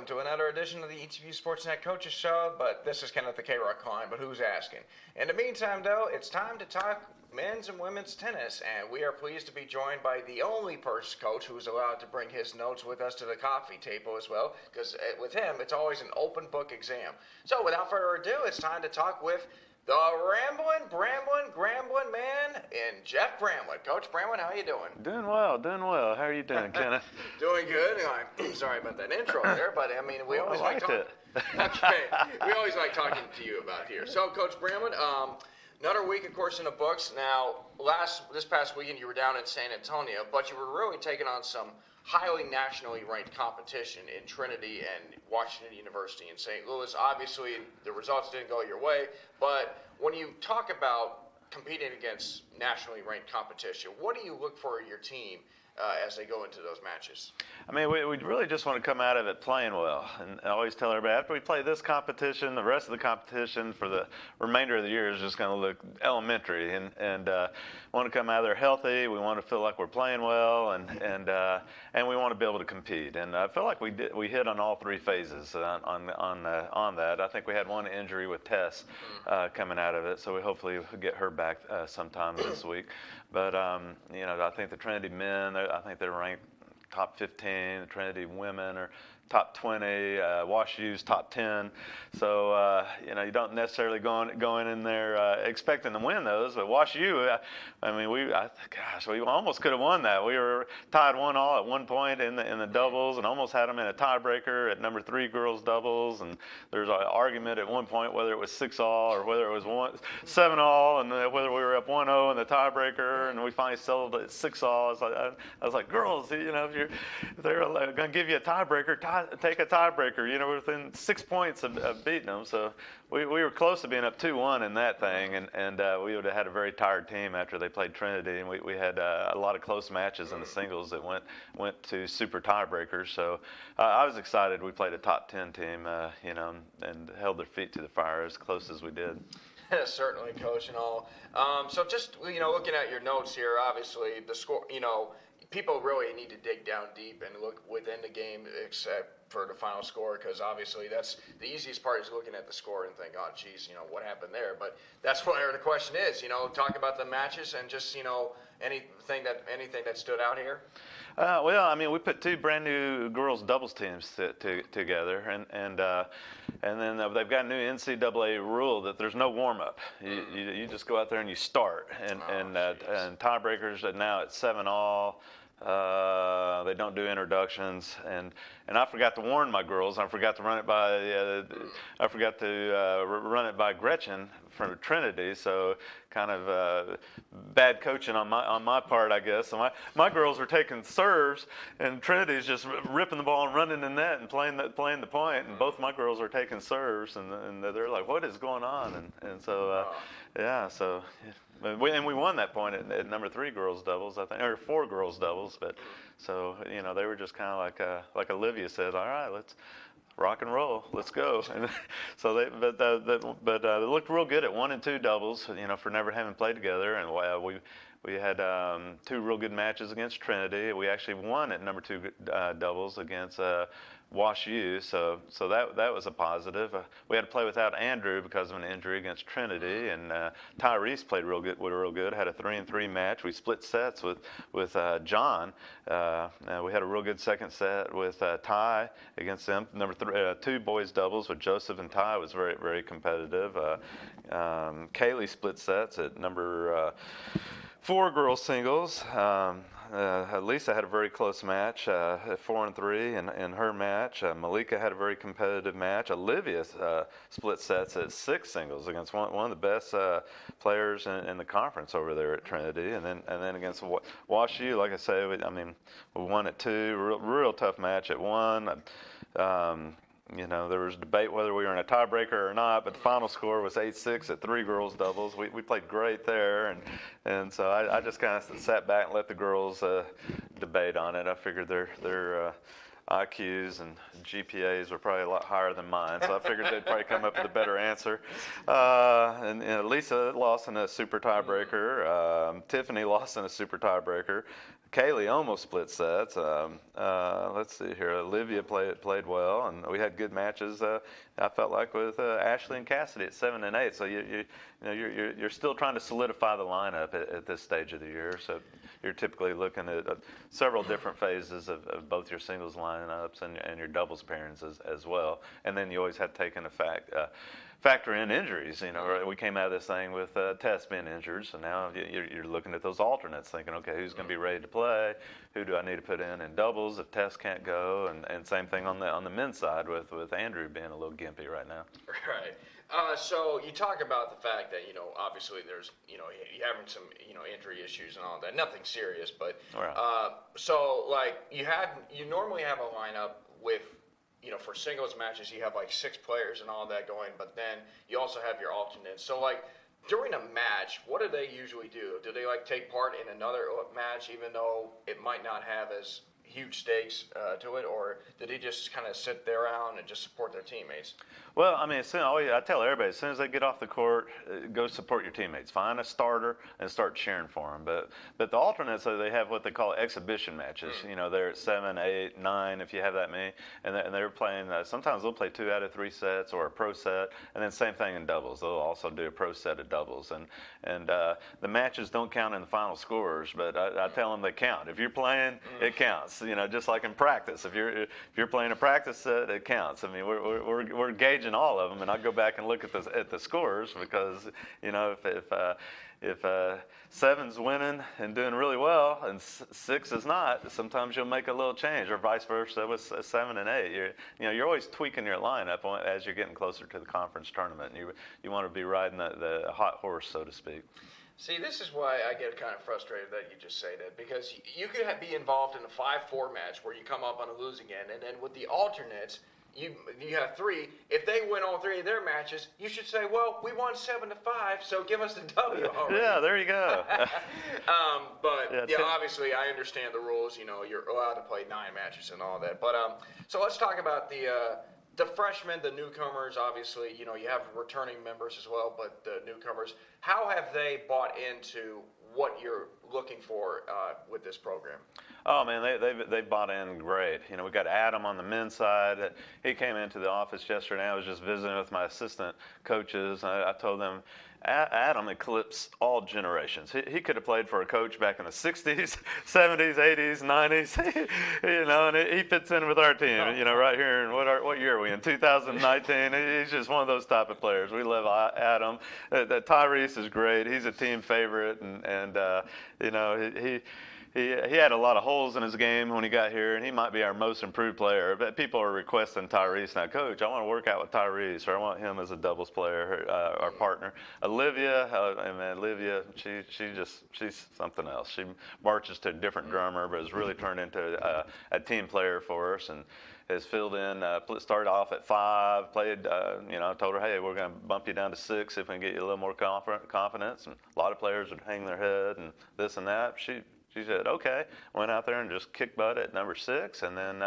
welcome to another edition of the ETVU Sportsnet Coaches Show, but this is Kenneth the K-Rock Klein, but who's asking? In the meantime, though, it's time to talk men's and women's tennis, and we are pleased to be joined by the only coach who's allowed to bring his notes with us to the coffee table as well, because with him, it's always an open book exam. So without further ado, it's time to talk with the rambling, grambling man in Jeff Bramlett. Coach Bramlett, how you doing? Doing well. How are you doing, Kenneth? Doing good. I'm sorry about that intro there, but I mean, we always like talking. Okay, we always like talking to you about here. So, Coach Bramlett, another week, of course, in the books. Now, this past weekend, you were down in San Antonio, but you were really taking on some highly nationally ranked competition in Trinity and Washington University in St. Louis. Obviously, the results didn't go your way, but when you talk about competing against nationally ranked competition, what do you look for in your team as they go into those matches? I mean, we really just want to come out of it playing well. And I always tell everybody, after we play this competition, the rest of the competition for the remainder of the year is just going to look elementary. And want to come out of there healthy. We want to feel like we're playing well, and we want to be able to compete. And I feel like we hit on all three phases on that. I think we had one injury with Tess coming out of it, so we hopefully get her back sometime this week. But I think the Trinity men, I think they're ranked top 15. The Trinity women are top 20. Wash U's top 10. So you don't necessarily go in there expecting to win those. But Wash U, we almost could have won that. We were tied 1-1 at one point in the doubles, and almost had them in a tiebreaker at number 3 girls doubles. And there's an argument at one point whether it was 6-all or whether it was 7-all, and whether we were up 1-0 in the tiebreaker. And we finally settled at 6-all. I was like, girls, if they're going to give you a tiebreaker, take a tiebreaker. We're within 6 points of beating them. So we were close to being up 2-1 in that thing, and we would have had a very tired team after they played Trinity, and we had a lot of close matches in the singles that went to super tiebreakers. So I was excited. We played a top 10 team, and held their feet to the fire as close as we did. Certainly, Coach, and all. So just looking at your notes here, obviously the score, people really need to dig down deep and look within the game, except for the final score, because obviously that's the easiest part is looking at the score and think, oh, geez, what happened there? But that's where the question is, talk about the matches and just, anything that stood out here. We put 2 brand new girls doubles teams together, and then they've got a new NCAA rule that there's no warm up. You just go out there and you start, and tiebreakers now at 7-all. They don't do introductions, and I forgot to warn my girls. I forgot to run it by Gretchen from Trinity. So kind of bad coaching on my part, I guess. So my girls were taking serves, and Trinity's just ripping the ball and running the net and playing the point. And both my girls were taking serves, and they're like, "What is going on?" And so we won that point at number 3 girls doubles, I think, or 4 girls doubles. But so they were just kind of like Olivia said, "All right, let's rock and roll, let's go." And so they looked real good at 1 and 2 doubles, for never having played together. And we had 2 real good matches against Trinity. We actually won at number 2 doubles against Wash U, so that was a positive. We had to play without Andrew because of an injury against Trinity, and Tyrese played real good. Had a 3-3 match. We split sets with John. We had a real good second set with Ty against them. Number 2 boys doubles with Joseph and Ty was very, very competitive. Kaylee split sets at number 4 girls singles. Lisa had a very close match at 4-3 in her match. Malika had a very competitive match. Olivia split sets at 6 singles against one of the best players in the conference over there at Trinity. And then against Wash U, like I say, we won at 2. Real tough match at 1. There was debate whether we were in a tiebreaker or not, but the final score was 8-6 at 3 girls doubles. We played great there, and so I just kind of sat back and let the girls debate on it. I figured they're IQs and GPAs were probably a lot higher than mine, so I figured they'd probably come up with a better answer. And Lisa lost in a super tiebreaker. Tiffany lost in a super tiebreaker. Kaylee almost split sets. Let's see here. Olivia played well, and we had good matches. I felt like with Ashley and Cassidy at 7 and 8. So you're still trying to solidify the lineup at this stage of the year. So you're typically looking at several different phases of both your singles lineups and your doubles pairings as well. And then you always have to take into factor in injuries. We came out of this thing with Tess being injured, so now you're looking at those alternates, thinking, okay, who's going to be ready to play? Who do I need to put in doubles if Tess can't go? And same thing on the men's side with Andrew being a little gimpy right now. Right. So you talk about the fact that obviously there's you're having some injury issues and all that. Nothing serious, but right. So like you normally have a lineup with. For singles matches, you have like 6 players and all that going, but then you also have your alternates. So, like, during a match, what do they usually do? Do they, like, take part in another match, even though it might not have as huge stakes to it, or did they just kind of sit there around and just support their teammates? Well, I mean, I tell everybody, as soon as they get off the court, go support your teammates. Find a starter and start cheering for them. But the alternates, they have what they call exhibition matches. They're at 7, 8, 9, if you have that many, and they're playing. Sometimes they'll play 2 out of 3 sets or a pro set, and then same thing in doubles. They'll also do a pro set of doubles, and the matches don't count in the final scores, but I tell them they count. If you're playing, it counts. Just like in practice. If you're playing a practice set, it counts. I mean, we're gauging all of them, and I go back and look at the scores because if 7's winning and doing really well and 6 is not, sometimes you'll make a little change, or vice versa with 7 and 8. You're always tweaking your lineup as you're getting closer to the conference tournament, and you want to be riding the hot horse, so to speak. See, this is why I get kind of frustrated that you just say that, because you could be involved in a 5-4 match where you come up on a losing end, and then with the alternates, you have 3. If they win all 3 of their matches, you should say, well, we won 7-5, so give us the W already. Yeah, there you go. But obviously, I understand the rules. You're allowed to play 9 matches and all that. But so let's talk about the freshmen, the newcomers. Obviously, you have returning members as well, but the newcomers. How have they bought into what you're looking for with this program? Oh man, they bought in great. We got Adam on the men's side. He came into the office yesterday. I was just visiting with my assistant coaches. I told them, Adam eclipsed all generations. He could have played for a coach back in the 60s, 70s, 80s, 90s, and he fits in with our team, right here. And what year are we in? 2019. He's just one of those type of players. We love Adam. Tyrese is great. He's a team favorite, and he had a lot of holes in his game when he got here, and he might be our most improved player. But people are requesting Tyrese now. Coach, I want to work out with Tyrese, or I want him as a doubles player, our partner. Olivia, she's something else. She marches to a different drummer, but has really turned into a team player for us, and has filled in. Started off at 5, played. I told her, hey, we're going to bump you down to 6 if we can get you a little more confidence. And a lot of players would hang their head and this and that. She said, okay, went out there and just kicked butt at number 6, and then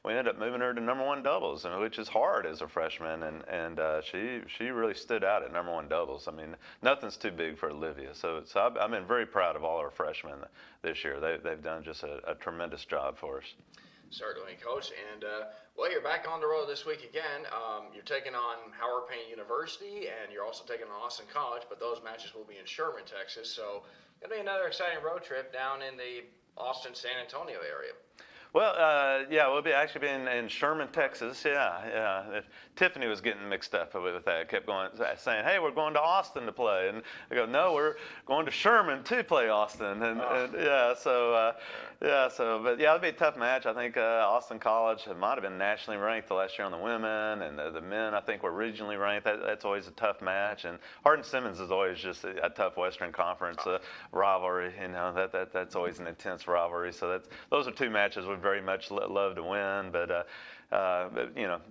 we ended up moving her to number 1 doubles, which is hard as a freshman, and she really stood out at number 1 doubles. I mean, nothing's too big for Olivia, so I've been very proud of all our freshmen this year. They've done just a tremendous job for us. Certainly, Coach. And, you're back on the road this week again. You're taking on Howard Payne University, and you're also taking on Austin College, but those matches will be in Sherman, Texas. So it'll be another exciting road trip down in the Austin-San Antonio area. Well, we'll be actually in Sherman, Texas. Yeah. Tiffany was getting mixed up with that. Kept saying, "Hey, we're going to Austin to play," and I go, "No, we're going to Sherman to play Austin." But it'll be a tough match. I think Austin College might have been nationally ranked the last year on the women, and the men I think were regionally ranked. That's always a tough match, and Hardin-Simmons is always just a tough Western Conference rivalry. That's always an intense rivalry. So those are 2 matches we very much love to win, but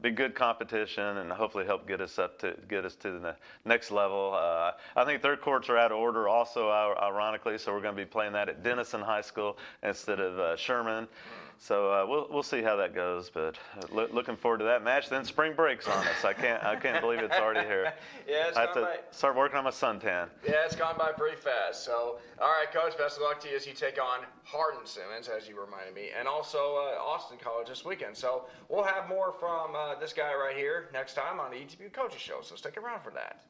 be good competition and hopefully help get us to the next level. I think their courts are out of order also, ironically, so we're going to be playing that at Denison High School instead of Sherman. So we'll see how that goes, but looking forward to that match. Then spring break's on us. I can't believe it's already here. Yeah, it's I have gone to by. start working on my suntan. Yeah, it's gone by pretty fast. So, all right, Coach, best of luck to you as you take on Hardin Simmons, as you reminded me, and also Austin College this weekend. So we'll have more from this guy right here next time on the ETB Coaches Show. So stick around for that.